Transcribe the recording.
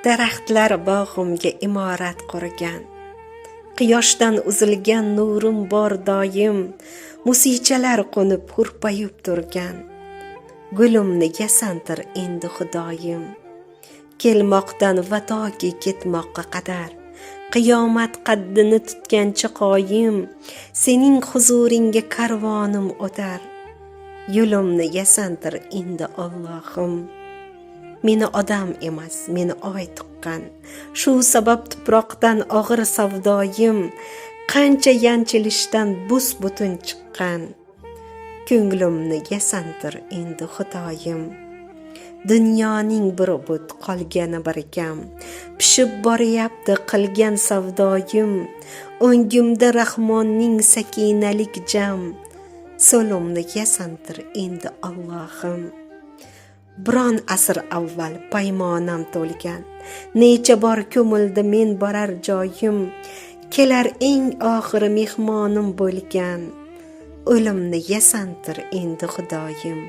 Daraxtlar bog'imga imorat qurgan, quyoshdan uzilgan nurim bor doim, musichalar qo'nib hurpayib turgan. Gulimni yasantir endi Xudoyim, kelmoqdan va toki ketmoqqa qadar, qiyomat qaddini tutgancha qoyim, sening huzuringga karvonim o'tar. Yo'limni yasantir endi Allohim. Meni odam emas, meni oy tuqqan, shu sabab tuproqdan og'ir savdoyim, qancha yanchilishdan bus-butun chiqqan. Ko'nglimni yasantir endi Xudoyim. Dunyoning bir but qolgani bir kam, pishib boryapti qilgan savdoyim, o'ngimda Rahmonning sakinalik jam, so'limni yasantir endi Allohim. Biron asr avval paymonam to'lgan, necha bor ko'mildi men borar joyim, kelar eng oxiri mehmonim bo'lgan, o'limni yasantir endi Xudoyim.